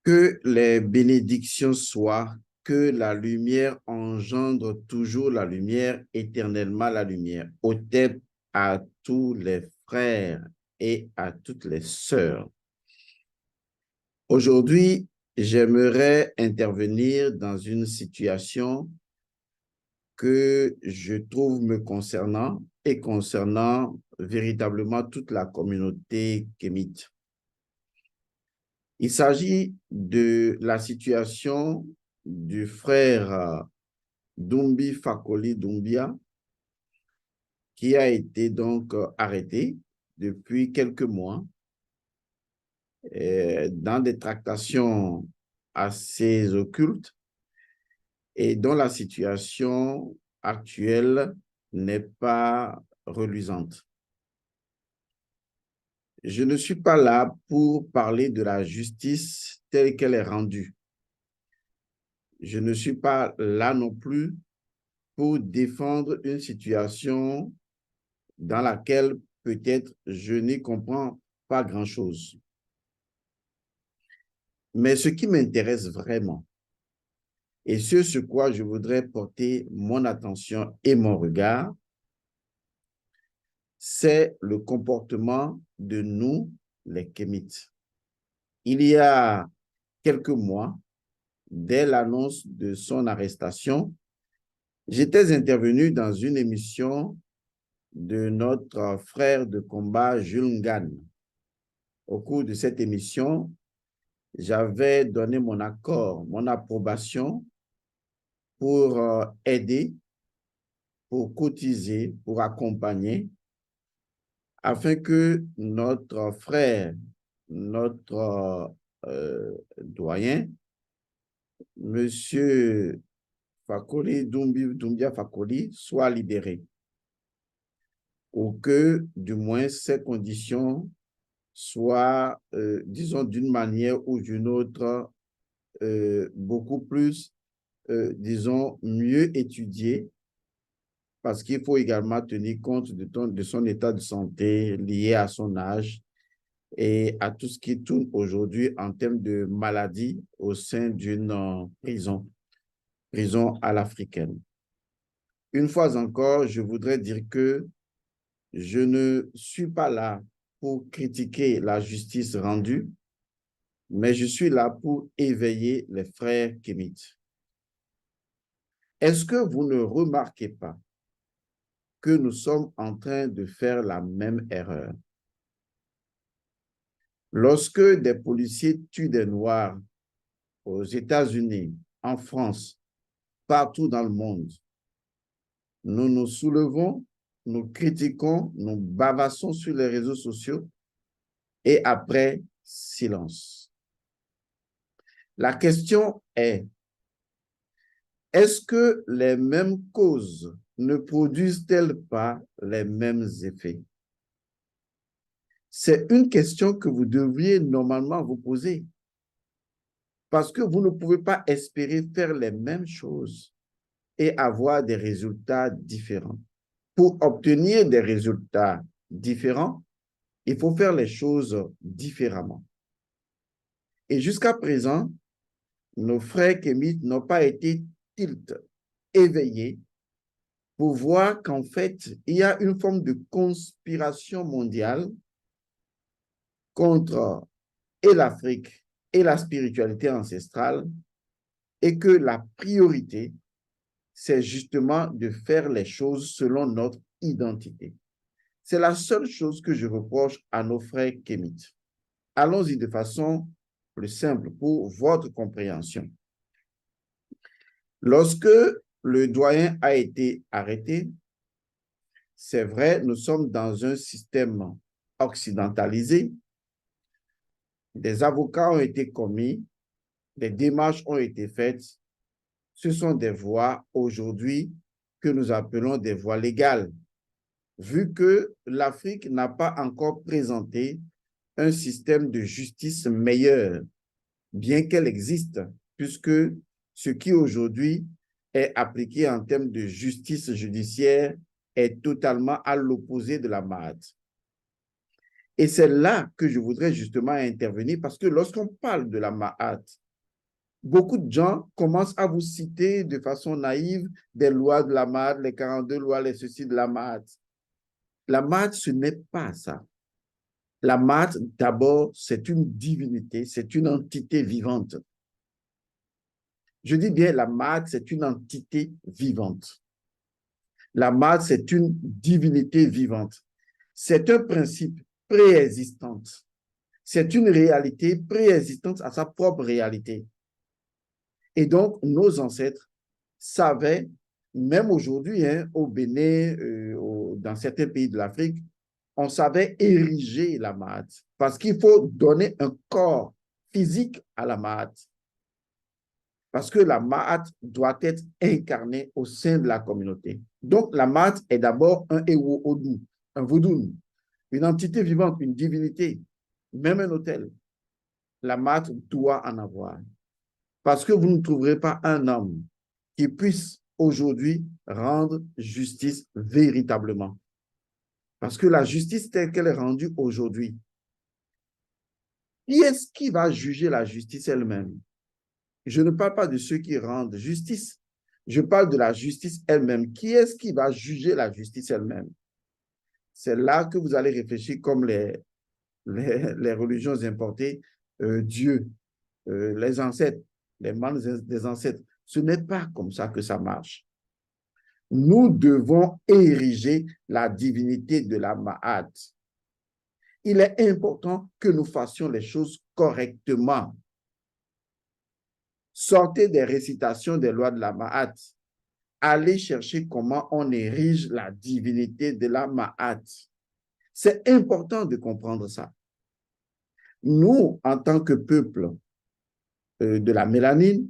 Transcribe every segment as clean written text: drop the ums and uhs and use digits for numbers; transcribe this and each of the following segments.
Que les bénédictions soient, que la lumière engendre toujours la lumière, éternellement la lumière. Au tête à tous les frères et à toutes les sœurs. Aujourd'hui, j'aimerais intervenir dans une situation que je trouve me concernant et concernant véritablement toute la communauté kémite. Il s'agit de la situation du frère Dumbi Fakoli Doumbia, qui a été donc arrêté depuis quelques mois dans des tractations assez occultes et dont la situation actuelle n'est pas reluisante. Je ne suis pas là pour parler de la justice telle qu'elle est rendue. Je ne suis pas là non plus pour défendre une situation dans laquelle peut-être je n'y comprends pas grand-chose. Mais ce qui m'intéresse vraiment, et ce sur quoi je voudrais porter mon attention et mon regard, c'est le comportement de nous, les Kémites. Il y a quelques mois, dès l'annonce de son arrestation, j'étais intervenu dans une émission de notre frère de combat Jules Ngane. Au cours de cette émission, j'avais donné mon accord, mon approbation pour aider, pour cotiser, pour accompagner, afin que notre frère, notre doyen, M. Fakoli, Doumbia Fakoli, soit libéré, ou que du moins ces conditions soient, disons, d'une manière ou d'une autre, beaucoup plus, disons, mieux étudiées, parce qu'il faut également tenir compte de son état de santé lié à son âge et à tout ce qui tourne aujourd'hui en termes de maladies au sein d'une prison à l'africaine. Une fois encore, je voudrais dire que je ne suis pas là pour critiquer la justice rendue, mais je suis là pour éveiller les frères kémites. Est-ce que vous ne remarquez pas que nous sommes en train de faire la même erreur? Lorsque des policiers tuent des Noirs aux États-Unis, en France, partout dans le monde, nous nous soulevons, nous critiquons, nous bavassons sur les réseaux sociaux et après, silence. La question est-ce que les mêmes causes ne produisent-elles pas les mêmes effets? C'est une question que vous devriez normalement vous poser. Parce que vous ne pouvez pas espérer faire les mêmes choses et avoir des résultats différents. Pour obtenir des résultats différents, il faut faire les choses différemment. Et jusqu'à présent, nos frères kémites n'ont pas été éveillés pour voir qu'en fait, il y a une forme de conspiration mondiale contre et l'Afrique et la spiritualité ancestrale et que la priorité, c'est justement de faire les choses selon notre identité. C'est la seule chose que je reproche à nos frères kémites. Allons-y de façon plus simple pour votre compréhension. Lorsque le doyen a été arrêté, c'est vrai, nous sommes dans un système occidentalisé. Des avocats ont été commis, des démarches ont été faites. Ce sont des voies aujourd'hui que nous appelons des voies légales, vu que l'Afrique n'a pas encore présenté un système de justice meilleur, bien qu'elle existe, puisque ce qui aujourd'hui est appliqué en termes de justice judiciaire est totalement à l'opposé de la MAD. Et c'est là que je voudrais justement intervenir parce que lorsqu'on parle de la Ma'at, beaucoup de gens commencent à vous citer de façon naïve des lois de la Ma'at, les 42 lois, les ceci de la Ma'at. La Ma'at, ce n'est pas ça. La Ma'at, d'abord, c'est une divinité, c'est une entité vivante. Je dis bien, la Ma'at, c'est une entité vivante. La Ma'at, c'est une divinité vivante. C'est un principe préexistant. C'est une réalité préexistante à sa propre réalité. Et donc, nos ancêtres savaient, même aujourd'hui, hein, au Bénin, dans certains pays de l'Afrique, on savait ériger la Ma'at parce qu'il faut donner un corps physique à la Ma'at. Parce que la Ma'at doit être incarnée au sein de la communauté. Donc, la Ma'at est d'abord un Ewo Odu, un Vodun, une entité vivante, une divinité, même un hôtel. La Ma'at doit en avoir. Parce que vous ne trouverez pas un homme qui puisse aujourd'hui rendre justice véritablement. Parce que la justice telle qu'elle est rendue aujourd'hui, qui est-ce qui va juger la justice elle-même? Je ne parle pas de ceux qui rendent justice. Je parle de la justice elle-même. Qui est-ce qui va juger la justice elle-même? C'est là que vous allez réfléchir comme les religions importées, Dieu, les ancêtres, les mânes des ancêtres. Ce n'est pas comme ça que ça marche. Nous devons ériger la divinité de la Ma'at. Il est important que nous fassions les choses correctement. Sortez des récitations des lois de la Ma'at. Allez chercher comment on érige la divinité de la Ma'at. C'est important de comprendre ça. Nous, en tant que peuple de la mélanine,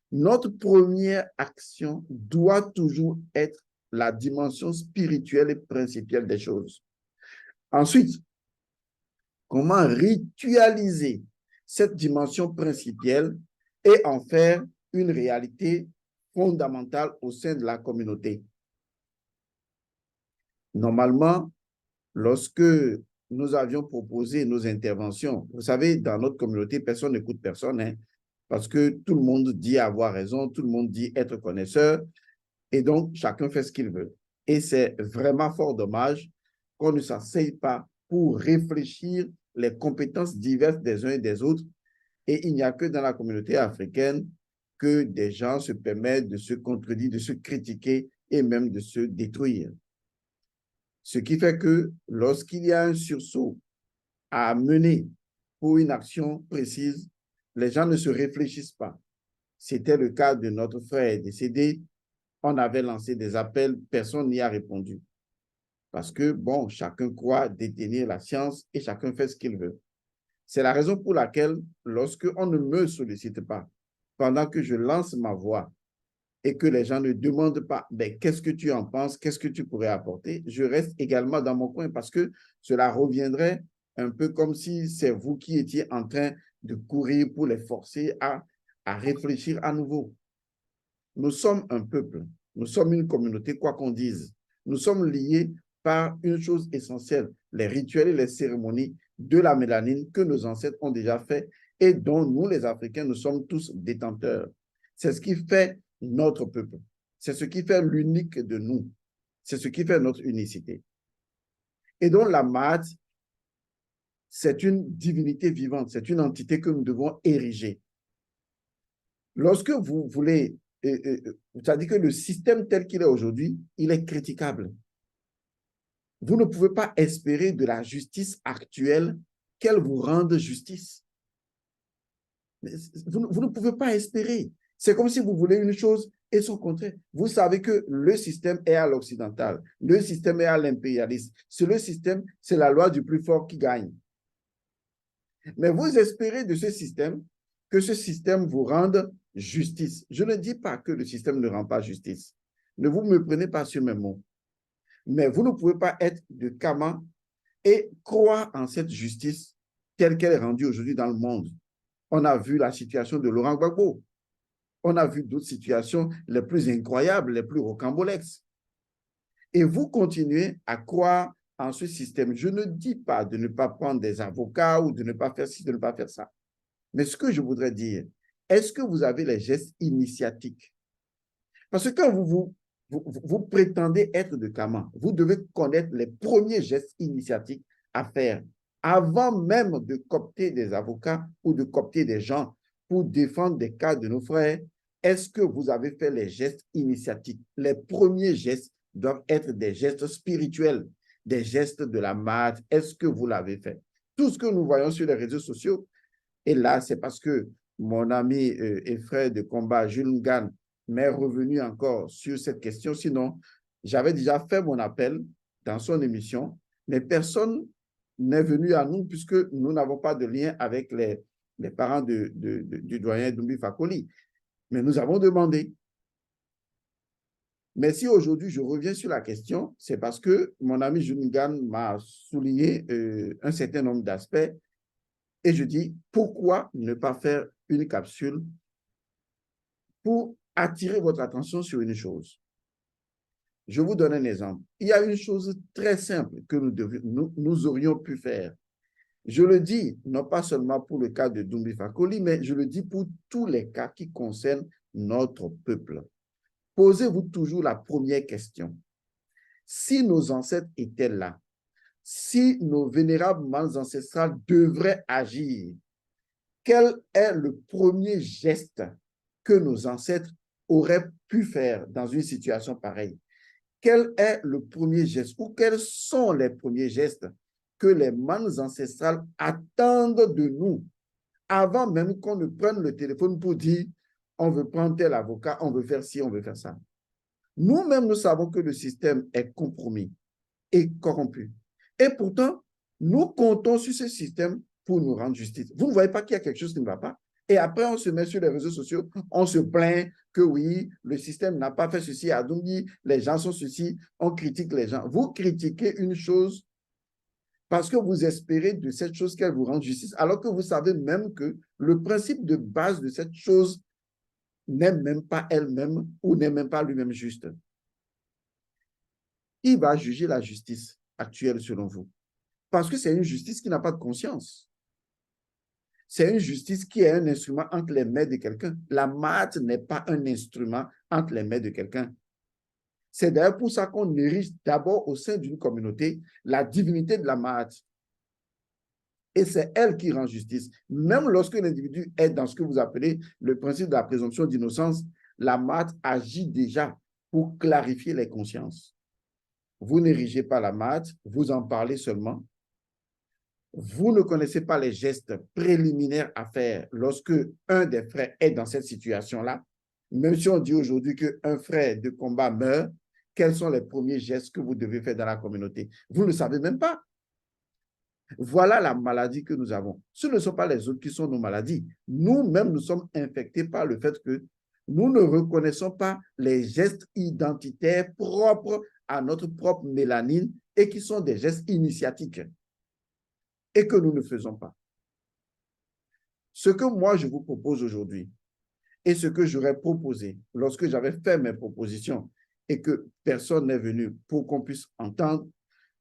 notre première action doit toujours être la dimension spirituelle et principielle des choses. Ensuite, comment ritualiser cette dimension principielle et en faire une réalité fondamentale au sein de la communauté. Normalement, lorsque nous avions proposé nos interventions, vous savez, dans notre communauté, personne n'écoute personne, hein, parce que tout le monde dit avoir raison, tout le monde dit être connaisseur, et donc chacun fait ce qu'il veut. Et c'est vraiment fort dommage qu'on ne s'asseye pas pour réfléchir les compétences diverses des uns et des autres. Et il n'y a que dans la communauté africaine que des gens se permettent de se contredire, de se critiquer et même de se détruire. Ce qui fait que lorsqu'il y a un sursaut à mener pour une action précise, les gens ne se réfléchissent pas. C'était le cas de notre frère décédé. On avait lancé des appels, personne n'y a répondu. Parce que, bon, chacun croit détenir la science et chacun fait ce qu'il veut. C'est la raison pour laquelle, lorsqu'on ne me sollicite pas, pendant que je lance ma voix et que les gens ne demandent pas ben, qu'est-ce que tu en penses, qu'est-ce que tu pourrais apporter, je reste également dans mon coin parce que cela reviendrait un peu comme si c'est vous qui étiez en train de courir pour les forcer à réfléchir à nouveau. Nous sommes un peuple, nous sommes une communauté, quoi qu'on dise. Nous sommes liés par une chose essentielle, les rituels et les cérémonies de la mélanine que nos ancêtres ont déjà fait et dont nous, les Africains, nous sommes tous détenteurs. C'est ce qui fait notre peuple. C'est ce qui fait l'unique de nous. C'est ce qui fait notre unicité. Et donc, la Ma'at, c'est une divinité vivante, c'est une entité que nous devons ériger. Lorsque vous voulez, c'est-à-dire que le système tel qu'il est aujourd'hui, il est critiquable. Vous ne pouvez pas espérer de la justice actuelle qu'elle vous rende justice. Vous ne pouvez pas espérer. C'est comme si vous voulez une chose et son contraire. Vous savez que le système est à l'occidental, le système est à l'impérialisme. Sur le système, c'est la loi du plus fort qui gagne. Mais vous espérez de ce système que ce système vous rende justice. Je ne dis pas que le système ne rend pas justice. Ne vous me prenez pas sur mes mots. Mais vous ne pouvez pas être de Kama et croire en cette justice telle qu'elle est rendue aujourd'hui dans le monde. On a vu la situation de Laurent Gbagbo. On a vu d'autres situations les plus incroyables, les plus rocambolesques. Et vous continuez à croire en ce système, je ne dis pas de ne pas prendre des avocats ou de ne pas faire ci, de ne pas faire ça. Mais ce que je voudrais dire, est-ce que vous avez les gestes initiatiques? Parce que quand vous prétendez être de Kama, vous devez connaître les premiers gestes initiatiques à faire avant même de coopter des avocats ou de coopter des gens pour défendre des cas de nos frères. Est-ce que vous avez fait les gestes initiatiques? Les premiers gestes doivent être des gestes spirituels, des gestes de la marche. Est-ce que vous l'avez fait? Tout ce que nous voyons sur les réseaux sociaux, et là, c'est parce que mon ami et frère de combat, Jules Ngan, m'est revenu encore sur cette question. Sinon, j'avais déjà fait mon appel dans son émission, mais personne n'est venu à nous puisque nous n'avons pas de lien avec les parents du doyen Doumbia Fakoli. Mais nous avons demandé. Mais si aujourd'hui je reviens sur la question, c'est parce que mon ami Jules Ngan m'a souligné un certain nombre d'aspects. Et je dis, pourquoi ne pas faire une capsule pour attirer votre attention sur une chose? Je vous donne un exemple. Il y a une chose très simple que nous aurions pu faire. Je le dis, non pas seulement pour le cas de Doumbia Fakoli, mais je le dis pour tous les cas qui concernent notre peuple. Posez-vous toujours la première question. Si nos ancêtres étaient là, si nos vénérables mâles ancestrales devraient agir, quel est le premier geste que nos ancêtres auraient pu faire dans une situation pareille? Quel est le premier geste ou quels sont les premiers gestes que les mâles ancestrales attendent de nous avant même qu'on ne prenne le téléphone pour dire on veut prendre tel avocat, on veut faire ci, on veut faire ça. Nous-mêmes, nous savons que le système est compromis et corrompu. Et pourtant, nous comptons sur ce système pour nous rendre justice. Vous ne voyez pas qu'il y a quelque chose qui ne va pas? Et après, on se met sur les réseaux sociaux, on se plaint que oui, le système n'a pas fait ceci à Doumbia, les gens sont ceci, on critique les gens. Vous critiquez une chose parce que vous espérez de cette chose qu'elle vous rende justice, alors que vous savez même que le principe de base de cette chose n'est même pas elle-même ou n'est même pas lui-même juste. Qui va juger la justice actuelle selon vous? Parce que c'est une justice qui n'a pas de conscience. C'est une justice qui est un instrument entre les mains de quelqu'un. La marche n'est pas un instrument entre les mains de quelqu'un. C'est d'ailleurs pour ça qu'on érige d'abord au sein d'une communauté la divinité de la marche. Et c'est elle qui rend justice. Même lorsque l'individu est dans ce que vous appelez le principe de la présomption d'innocence, la marche agit déjà pour clarifier les consciences. Vous n'érigez pas la marche, vous en parlez seulement. Vous ne connaissez pas les gestes préliminaires à faire lorsque un des frères est dans cette situation-là. Même si on dit aujourd'hui qu'un frère de combat meurt, quels sont les premiers gestes que vous devez faire dans la communauté? Vous ne le savez même pas. Voilà la maladie que nous avons. Ce ne sont pas les autres qui sont nos maladies. Nous-mêmes, nous sommes infectés par le fait que nous ne reconnaissons pas les gestes identitaires propres à notre propre mélanine et qui sont des gestes initiatiques et que nous ne faisons pas. Ce que moi, je vous propose aujourd'hui et ce que j'aurais proposé lorsque j'avais fait mes propositions et que personne n'est venu pour qu'on puisse entendre,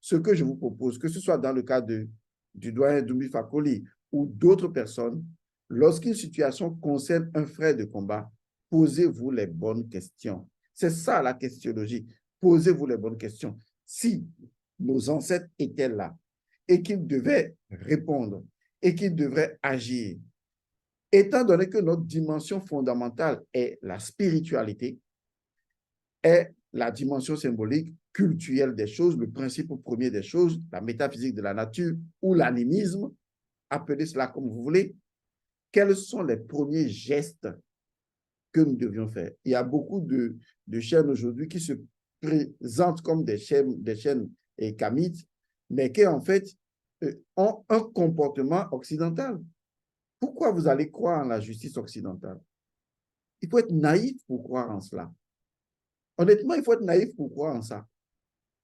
ce que je vous propose, que ce soit dans le cas du doyen Doumbia Fakoli ou d'autres personnes, lorsqu'une situation concerne un frère de combat, posez-vous les bonnes questions. C'est ça la questionologie. Posez-vous les bonnes questions. Si nos ancêtres étaient là et qu'ils devaient répondre et qu'ils devraient agir, étant donné que notre dimension fondamentale est la spiritualité, est la dimension symbolique, culturelle des choses, le principe premier des choses, la métaphysique de la nature ou l'animisme, appelez cela comme vous voulez, quels sont les premiers gestes que nous devions faire? Il y a beaucoup de chaînes aujourd'hui qui se présentent comme des chaînes kamites, mais qui en fait ont un comportement occidental. Pourquoi vous allez croire en la justice occidentale? Il faut être naïf pour croire en cela. Honnêtement, il faut être naïf pour croire en ça.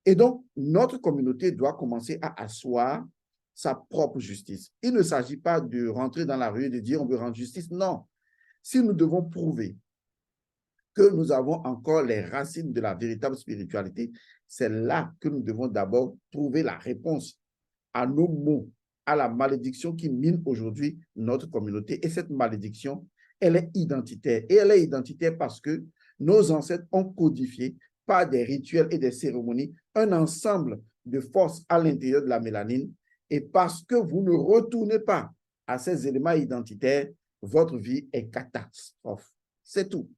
Et donc, notre communauté doit commencer à asseoir sa propre justice. Il ne s'agit pas de rentrer dans la rue et de dire on veut rendre justice. Non. Si nous devons prouver que nous avons encore les racines de la véritable spiritualité, c'est là que nous devons d'abord trouver la réponse à nos maux, à la malédiction qui mine aujourd'hui notre communauté. Et cette malédiction, elle est identitaire. Et elle est identitaire parce que nos ancêtres ont codifié par des rituels et des cérémonies un ensemble de forces à l'intérieur de la mélanine. Et parce que vous ne retournez pas à ces éléments identitaires, votre vie est catastrophe. C'est tout.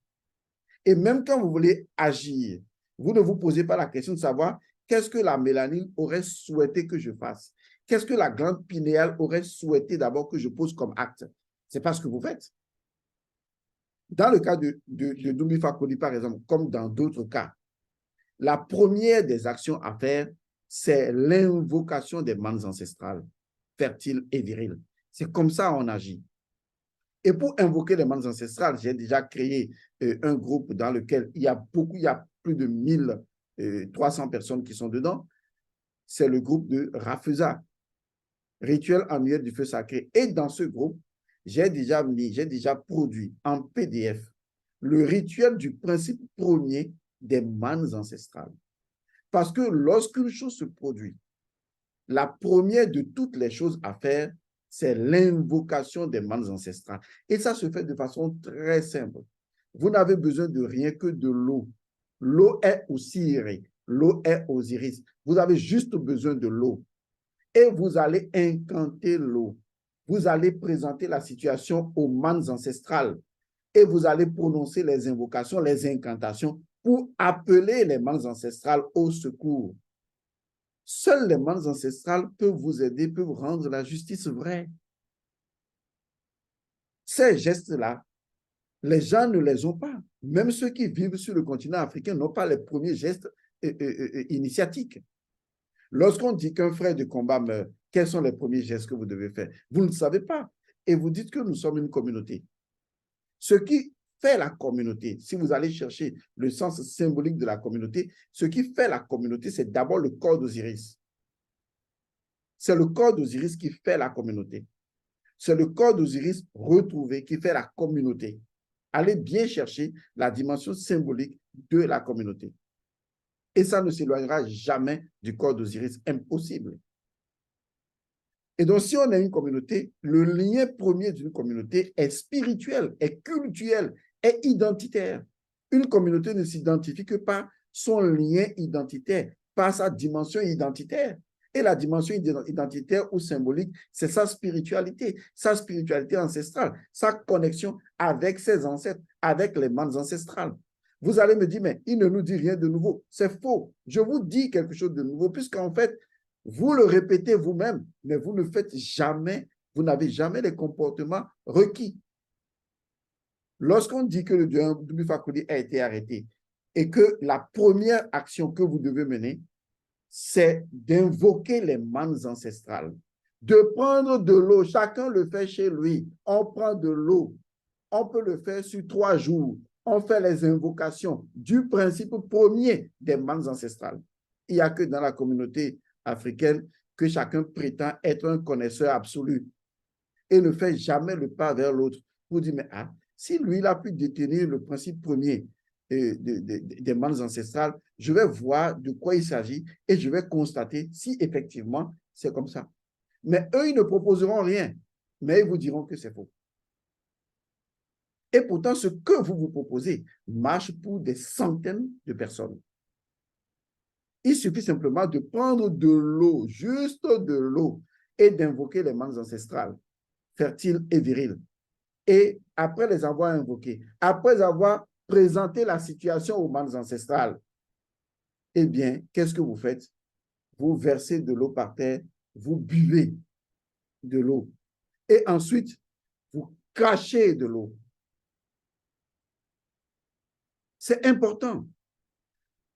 Et même quand vous voulez agir, vous ne vous posez pas la question de savoir qu'est-ce que la mélanine aurait souhaité que je fasse. Qu'est-ce que la glande pinéale aurait souhaité d'abord que je pose comme acte. Ce n'est pas ce que vous faites. Dans le cas de Dumbi Fakoly, par exemple, comme dans d'autres cas, la première des actions à faire, c'est l'invocation des mannes ancestrales, fertiles et viriles. C'est comme ça qu'on agit. Et pour invoquer les mannes ancestrales, j'ai déjà créé un groupe dans lequel il y a plus de 1300 personnes qui sont dedans. C'est le groupe de Rafeza, Rituel annuel du feu sacré. Et dans ce groupe, j'ai déjà produit en PDF le rituel du principe premier des mannes ancestrales. Parce que lorsqu'une chose se produit, la première de toutes les choses à faire, c'est l'invocation des mannes ancestrales. Et ça se fait de façon très simple. Vous n'avez besoin de rien que de l'eau. L'eau est Osiré, l'eau est Osiris. Vous avez juste besoin de l'eau. Et vous allez incanter l'eau. Vous allez présenter la situation aux mannes ancestrales. Et vous allez prononcer les invocations, les incantations pour appeler les mannes ancestrales au secours. Seules les mannes ancestrales peuvent vous aider, peuvent rendre la justice vraie. Ces gestes-là, les gens ne les ont pas. Même ceux qui vivent sur le continent africain n'ont pas les premiers gestes initiatiques. Lorsqu'on dit qu'un frère de combat meurt, quels sont les premiers gestes que vous devez faire? Vous ne le savez pas. Et vous dites que nous sommes une communauté. Ce qui fait la communauté, si vous allez chercher le sens symbolique de la communauté, ce qui fait la communauté, c'est d'abord le corps d'Osiris. C'est le corps d'Osiris qui fait la communauté. C'est le corps d'Osiris retrouvé qui fait la communauté. Allez bien chercher la dimension symbolique de la communauté. Et ça ne s'éloignera jamais du corps d'Osiris. Impossible. Et donc, si on a une communauté, le lien premier d'une communauté est spirituel, est cultuel, est identitaire. Une communauté ne s'identifie que par son lien identitaire, par sa dimension identitaire. Et la dimension identitaire ou symbolique, c'est sa spiritualité ancestrale, sa connexion avec ses ancêtres, avec les mannes ancestrales. Vous allez me dire, mais il ne nous dit rien de nouveau. C'est faux. Je vous dis quelque chose de nouveau, puisqu'en fait, vous le répétez vous-même, mais vous ne faites jamais, vous n'avez jamais les comportements requis. Lorsqu'on dit que le Dumbi Fakoly a été arrêté et que la première action que vous devez mener, c'est d'invoquer les mannes ancestrales, de prendre de l'eau. Chacun le fait chez lui. On prend de l'eau. On peut le faire sur 3 jours. On fait les invocations du principe premier des mannes ancestrales. Il n'y a que dans la communauté africaine que chacun prétend être un connaisseur absolu et ne fait jamais le pas vers l'autre pour dire, mais si lui, il a pu détenir le principe premier des mannes ancestrales, je vais voir de quoi il s'agit et je vais constater si effectivement c'est comme ça. Mais eux, ils ne proposeront rien, mais ils vous diront que c'est faux. Et pourtant, ce que vous vous proposez marche pour des centaines de personnes. Il suffit simplement de prendre de l'eau, juste de l'eau, et d'invoquer les mannes ancestrales, fertiles et viriles. Et après les avoir invoquées, après avoir présenté la situation aux mannes ancestrales, eh bien, qu'est-ce que vous faites? Vous versez de l'eau par terre, vous buvez de l'eau. Et ensuite, vous crachez de l'eau. C'est important.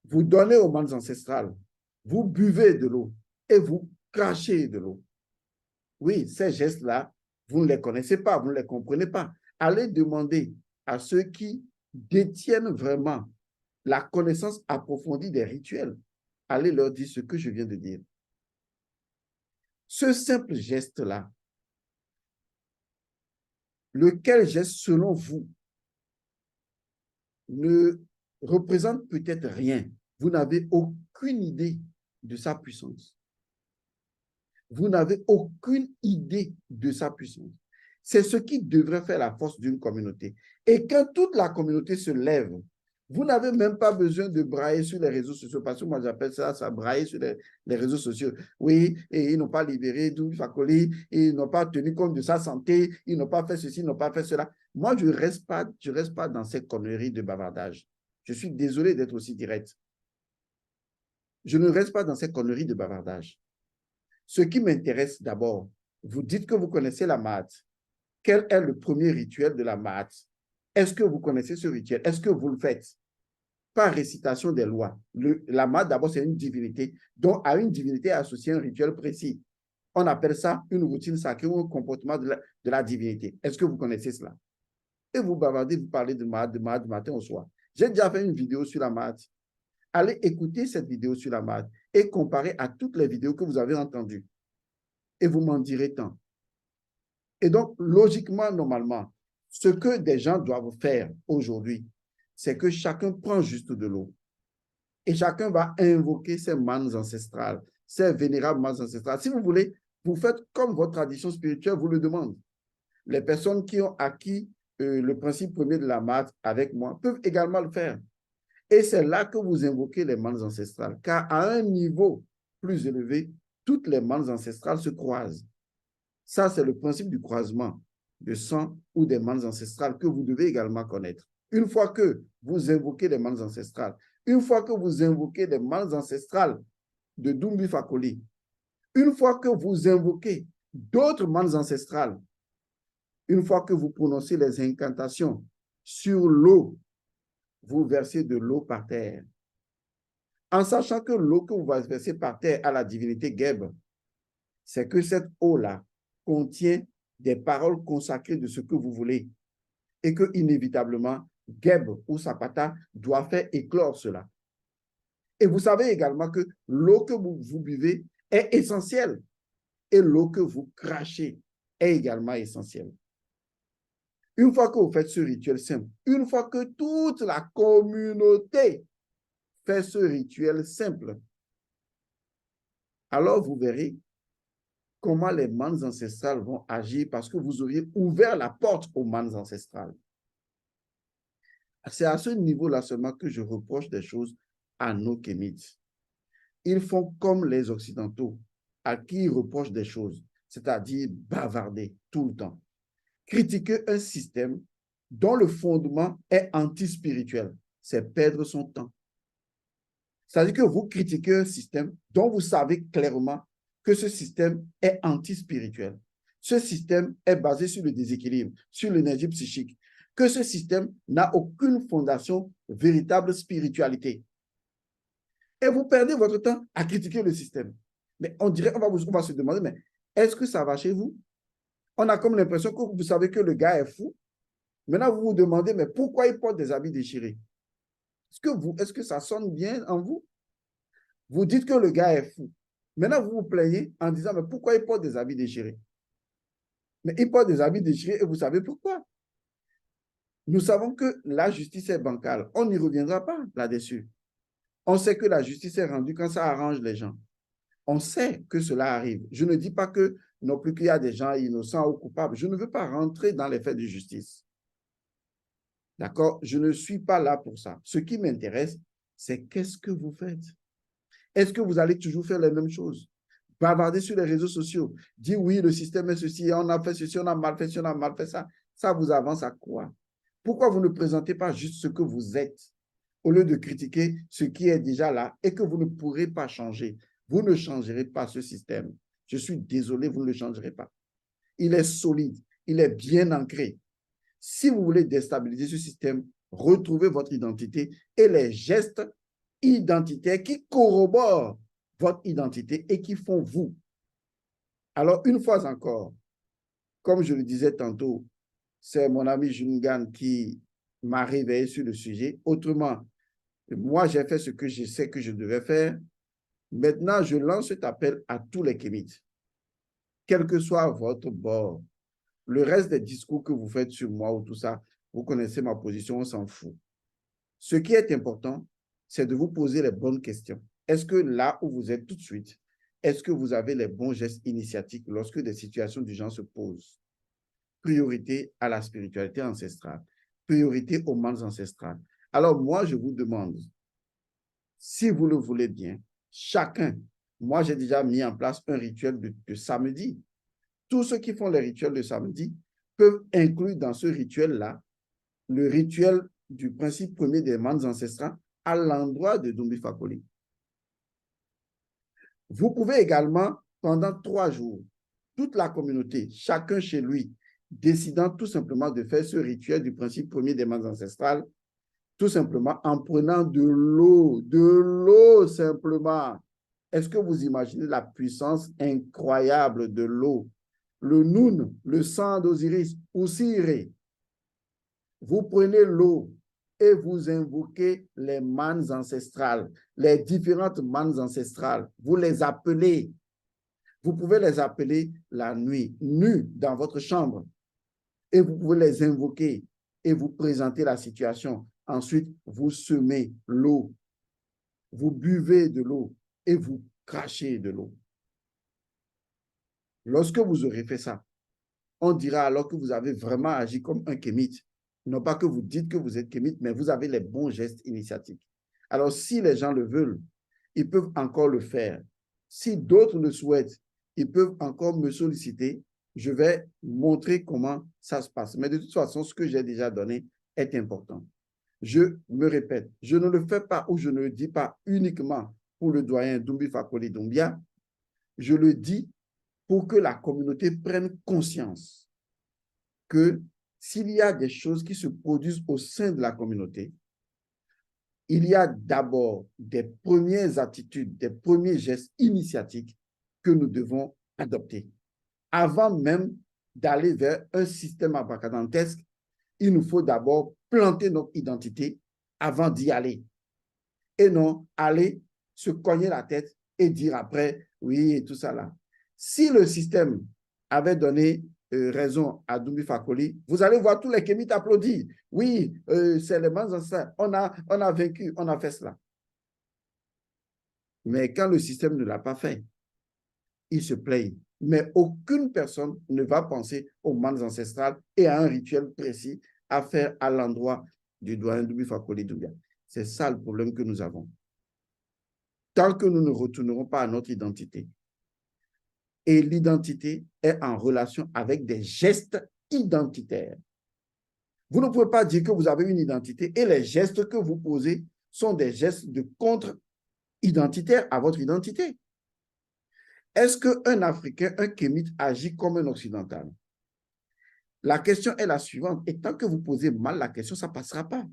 Vous donnez aux mannes ancestrales, vous buvez de l'eau et vous crachez de l'eau. Oui, ces gestes-là, vous ne les connaissez pas, vous ne les comprenez pas. Allez demander à ceux qui détiennent vraiment la connaissance approfondie des rituels. Allez leur dire ce que je viens de dire. Ce simple geste-là, lequel geste selon vous ne représente peut-être rien. Vous n'avez aucune idée de sa puissance. Vous n'avez aucune idée de sa puissance. C'est ce qui devrait faire la force d'une communauté. Et quand toute la communauté se lève, vous n'avez même pas besoin de brailler sur les réseaux sociaux, parce que moi j'appelle ça brailler sur les réseaux sociaux. Oui, et ils n'ont pas libéré Doumbouya Fakoly, ils n'ont pas tenu compte de sa santé, ils n'ont pas fait ceci, ils n'ont pas fait cela. Moi, je ne reste pas dans ces conneries de bavardage. Je suis désolé d'être aussi direct. Je ne reste pas dans ces conneries de bavardage. Ce qui m'intéresse d'abord, vous dites que vous connaissez la Maat. Quel est le premier rituel de la Maat? Est-ce que vous connaissez ce rituel? Est-ce que vous le faites? Par récitation des lois. La Maat, d'abord, c'est une divinité, donc à une divinité associé un rituel précis. On appelle ça une routine sacrée ou un comportement de la divinité. Est-ce que vous connaissez cela? Et vous bavardez, vous parlez de Maat, du matin au soir. J'ai déjà fait une vidéo sur la Maat. Allez écouter cette vidéo sur la Maat et comparer à toutes les vidéos que vous avez entendues. Et vous m'en direz tant. Et donc, logiquement, normalement, ce que des gens doivent faire aujourd'hui, c'est que chacun prend juste de l'eau. Et chacun va invoquer ses manes ancestrales, ses vénérables manes ancestrales. Si vous voulez, vous faites comme votre tradition spirituelle vous le demande. Les personnes qui ont acquis le principe premier de la maths avec moi peuvent également le faire. Et c'est là que vous invoquez les manes ancestrales, car à un niveau plus élevé, toutes les manes ancestrales se croisent. Ça, c'est le principe du croisement de sang ou des manes ancestrales que vous devez également connaître. Une fois que vous invoquez les manes ancestrales, une fois que vous invoquez les manes ancestrales de Doumbouya Fakoly, une fois que vous invoquez d'autres manes ancestrales, une fois que vous prononcez les incantations sur l'eau, vous versez de l'eau par terre. En sachant que l'eau que vous versez par terre à la divinité Geb, c'est que cette eau-là contient des paroles consacrées de ce que vous voulez et que, inévitablement, Geb ou Sapata doit faire éclore cela. Et vous savez également que l'eau que vous buvez est essentielle et l'eau que vous crachez est également essentielle. Une fois que vous faites ce rituel simple, une fois que toute la communauté fait ce rituel simple, alors vous verrez comment les manes ancestrales vont agir parce que vous auriez ouvert la porte aux manes ancestrales. C'est à ce niveau-là seulement que je reproche des choses à nos kémites. Ils font comme les Occidentaux, à qui ils reprochent des choses, c'est-à-dire bavarder tout le temps. Critiquer un système dont le fondement est anti-spirituel, c'est perdre son temps. C'est-à-dire que vous critiquez un système dont vous savez clairement que ce système est anti-spirituel. Ce système est basé sur le déséquilibre, sur l'énergie psychique, que ce système n'a aucune fondation véritable spiritualité. Et vous perdez votre temps à critiquer le système. Mais on dirait, on va se demander, mais est-ce que ça va chez vous? On a comme l'impression que vous savez que le gars est fou. Maintenant, vous vous demandez, mais pourquoi il porte des habits déchirés? Est-ce que ça sonne bien en vous? Vous dites que le gars est fou. Maintenant, vous vous plaignez en disant, mais pourquoi il porte des habits déchirés? Mais il porte des habits déchirés et vous savez pourquoi? Nous savons que la justice est bancale. On n'y reviendra pas là-dessus. On sait que la justice est rendue quand ça arrange les gens. On sait que cela arrive. Je ne dis pas que non plus qu'il y a des gens innocents ou coupables. Je ne veux pas rentrer dans les faits de justice. D'accord? Je ne suis pas là pour ça. Ce qui m'intéresse, c'est qu'est-ce que vous faites? Est-ce que vous allez toujours faire les mêmes choses? Bavarder sur les réseaux sociaux, dire oui, le système est ceci, on a fait ceci, on a mal fait ceci, on a mal fait ça. Ça vous avance à quoi? Pourquoi vous ne présentez pas juste ce que vous êtes au lieu de critiquer ce qui est déjà là et que vous ne pourrez pas changer? Vous ne changerez pas ce système. Je suis désolé, vous ne le changerez pas. Il est solide, il est bien ancré. Si vous voulez déstabiliser ce système, retrouvez votre identité et les gestes identitaires qui corroborent votre identité et qui font vous. Alors, une fois encore, comme je le disais tantôt, c'est mon ami Jungan qui m'a réveillé sur le sujet. Autrement, moi, j'ai fait ce que je sais que je devais faire. Maintenant, je lance cet appel à tous les kémites, quel que soit votre bord. Le reste des discours que vous faites sur moi ou tout ça, vous connaissez ma position, on s'en fout. Ce qui est important, c'est de vous poser les bonnes questions. Est-ce que là où vous êtes tout de suite, est-ce que vous avez les bons gestes initiatiques lorsque des situations du genre se posent? Priorité à la spiritualité ancestrale, priorité aux mannes ancestrales. Alors moi, je vous demande, si vous le voulez bien, chacun, moi j'ai déjà mis en place un rituel de samedi. Tous ceux qui font les rituels de samedi peuvent inclure dans ce rituel-là le rituel du principe premier des mannes ancestrales à l'endroit de Dumbi Fakoli. Vous pouvez également, pendant 3 jours, toute la communauté, chacun chez lui, décidant tout simplement de faire ce rituel du principe premier des mannes ancestrales, tout simplement en prenant de l'eau simplement. Est-ce que vous imaginez la puissance incroyable de l'eau? Le Noun, le sang d'Osiris, Usiré. Vous prenez l'eau et vous invoquez les mannes ancestrales, les différentes mannes ancestrales. Vous les appelez. Vous pouvez les appeler la nuit, nues dans votre chambre. Et vous pouvez les invoquer et vous présenter la situation. Ensuite, vous semez l'eau. Vous buvez de l'eau et vous crachez de l'eau. Lorsque vous aurez fait ça, on dira alors que vous avez vraiment agi comme un kémite. Non pas que vous dites que vous êtes kémite, mais vous avez les bons gestes initiatiques. Alors, si les gens le veulent, ils peuvent encore le faire. Si d'autres le souhaitent, ils peuvent encore me solliciter. Je vais montrer comment ça se passe. Mais de toute façon, ce que j'ai déjà donné est important. Je me répète, je ne le fais pas ou je ne le dis pas uniquement pour le doyen Dumbi Fakoli Doumbia. Je le dis pour que la communauté prenne conscience que s'il y a des choses qui se produisent au sein de la communauté, il y a d'abord des premières attitudes, des premiers gestes initiatiques que nous devons adopter. Avant même d'aller vers un système abracadantesque, il nous faut d'abord planter notre identité avant d'y aller. Et non aller se cogner la tête et dire après, oui, et tout ça là. Si le système avait donné raison à Dumbi Fakoli, vous allez voir tous les kémites applaudir. Oui, c'est les mannes ancêtres. On a vaincu, on a fait cela. Mais quand le système ne l'a pas fait, il se plaignent. Mais aucune personne ne va penser aux mannes ancestrales et à un rituel précis à faire à l'endroit du doyen Dumbi Fakoli Doumbia. C'est ça le problème que nous avons. Tant que nous ne retournerons pas à notre identité, et l'identité est en relation avec des gestes identitaires. Vous ne pouvez pas dire que vous avez une identité et les gestes que vous posez sont des gestes de contre-identitaires à votre identité. Est-ce qu'un Africain, un Kémite, agit comme un Occidental? La question est la suivante. Et tant que vous posez mal la question, ça ne passera pas.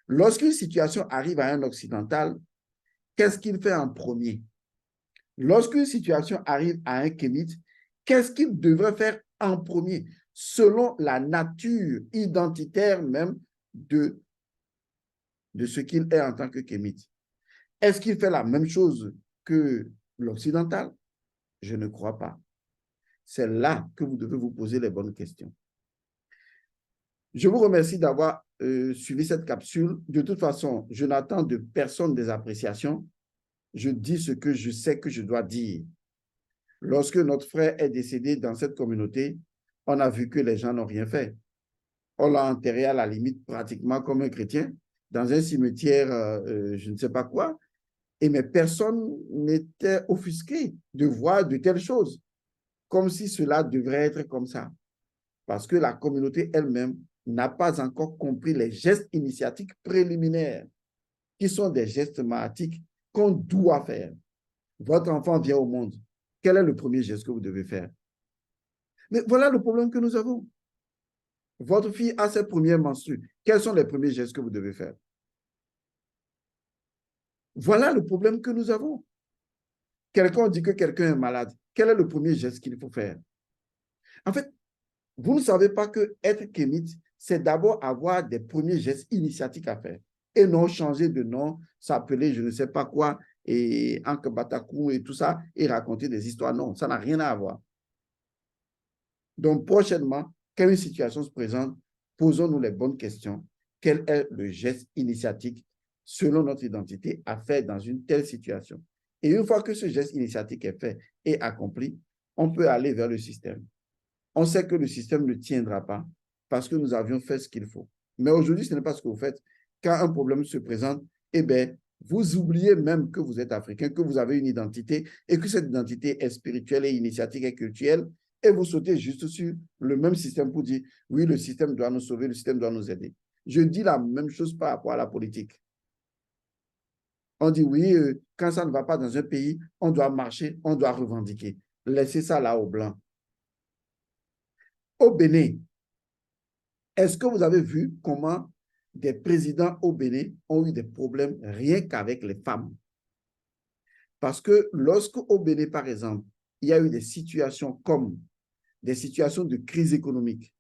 Lorsqu'une situation arrive à un Occidental, qu'est-ce qu'il fait en premier? Lorsqu'une situation arrive à un kémite, qu'est-ce qu'il devrait faire en premier, selon la nature identitaire même de ce qu'il est en tant que kémite? Est-ce qu'il fait la même chose que l'occidental? Je ne crois pas. C'est là que vous devez vous poser les bonnes questions. Je vous remercie d'avoir suivi cette capsule. De toute façon, je n'attends de personne des appréciations. Je dis ce que je sais que je dois dire. Lorsque notre frère est décédé dans cette communauté, on a vu que les gens n'ont rien fait. On l'a enterré à la limite pratiquement comme un chrétien, dans un cimetière, je ne sais pas quoi, et mais personne n'était offusqué de voir de telles choses, comme si cela devrait être comme ça. Parce que la communauté elle-même n'a pas encore compris les gestes initiatiques préliminaires, qui sont des gestes maatiques qu'on doit faire. Votre enfant vient au monde. Quel est le premier geste que vous devez faire? Mais voilà le problème que nous avons. Votre fille a ses premières menstrues. Quels sont les premiers gestes que vous devez faire? Voilà le problème que nous avons. Quelqu'un dit que quelqu'un est malade. Quel est le premier geste qu'il faut faire? En fait, vous ne savez pas que être kémite, c'est d'abord avoir des premiers gestes initiatiques à faire et non changer de nom, s'appeler je ne sais pas quoi et Ankh Batakou et tout ça et raconter des histoires. Non, ça n'a rien à voir. Donc, prochainement, quand une situation se présente, posons-nous les bonnes questions. quel est le geste initiatique selon notre identité à faire dans une telle situation. Et une fois que ce geste initiatique est fait et accompli, on peut aller vers le système. On sait que le système ne tiendra pas parce que nous avions fait ce qu'il faut. Mais aujourd'hui, ce n'est pas ce que vous faites. Quand un problème se présente, eh bien, vous oubliez même que vous êtes africain, que vous avez une identité et que cette identité est spirituelle et initiatique et culturelle, et vous sautez juste sur le même système pour dire, oui, le système doit nous sauver, le système doit nous aider. Je dis la même chose par rapport à la politique. On dit, oui, quand ça ne va pas dans un pays, on doit marcher, on doit revendiquer. Laissez ça là aux Blancs. Au Bénin, est-ce que vous avez vu comment des présidents au Bénin ont eu des problèmes rien qu'avec les femmes? Parce que lorsque au Bénin, par exemple, il y a eu des situations comme des situations de crise économique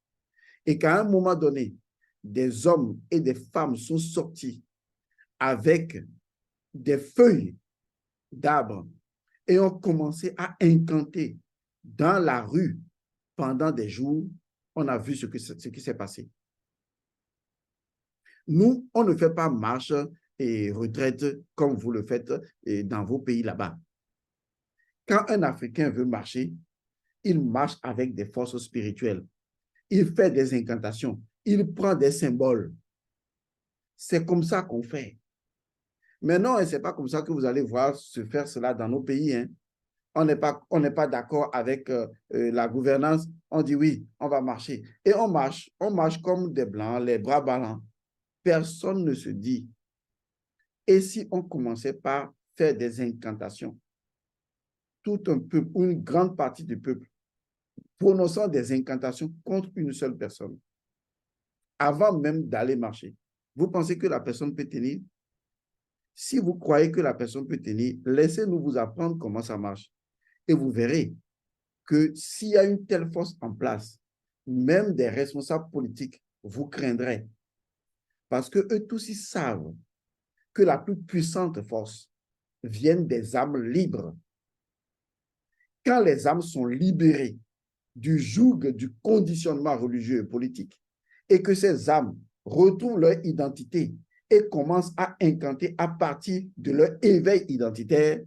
et qu'à un moment donné, des hommes et des femmes sont sortis avec des feuilles d'arbres et ont commencé à incanter dans la rue pendant des jours, on a vu ce qui s'est passé. Nous, on ne fait pas marche et retraite comme vous le faites dans vos pays là-bas. Quand un Africain veut marcher, il marche avec des forces spirituelles. Il fait des incantations. Il prend des symboles. C'est comme ça qu'on fait. Mais non, ce n'est pas comme ça que vous allez voir se faire cela dans nos pays. Hein. On n'est pas d'accord avec la gouvernance. On dit oui, on va marcher. Et on marche comme des Blancs, les bras ballants. Personne ne se dit. Et si on commençait par faire des incantations, tout un peuple, une grande partie du peuple, prononçant des incantations contre une seule personne, avant même d'aller marcher, vous pensez que la personne peut tenir? Si vous croyez que la personne peut tenir, laissez-nous vous apprendre comment ça marche. Et vous verrez que s'il y a une telle force en place, même des responsables politiques vous craindraient. Parce qu'eux tous, ils savent que la plus puissante force vient des âmes libres. Quand les âmes sont libérées du joug du conditionnement religieux et politique, et que ces âmes retrouvent leur identité et commencent à incanter à partir de leur éveil identitaire,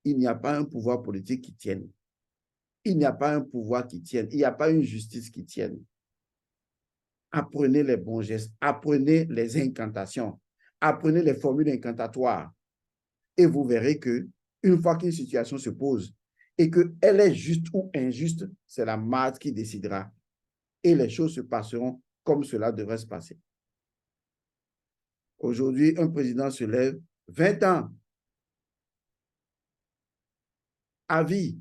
il n'y a pas un pouvoir politique qui tienne. Il n'y a pas un pouvoir qui tienne. Il n'y a pas une justice qui tienne. Apprenez les bons gestes, apprenez les incantations, apprenez les formules incantatoires et vous verrez que une fois qu'une situation se pose et qu'elle est juste ou injuste, c'est la marde qui décidera et les choses se passeront comme cela devrait se passer. Aujourd'hui, un président se lève 20 ans à vie.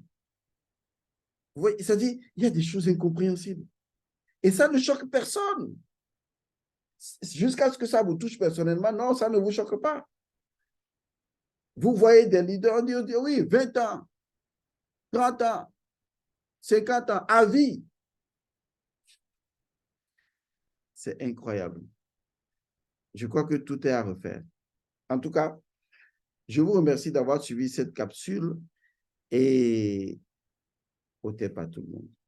Vous voyez, c'est-à-dire, il y a des choses incompréhensibles. Et ça ne choque personne. Jusqu'à ce que ça vous touche personnellement, non, ça ne vous choque pas. Vous voyez des leaders, on dit oui, 20 ans, 30 ans, 50 ans, à vie. C'est incroyable. Je crois que tout est à refaire. En tout cas, je vous remercie d'avoir suivi cette capsule et au pas tout le monde.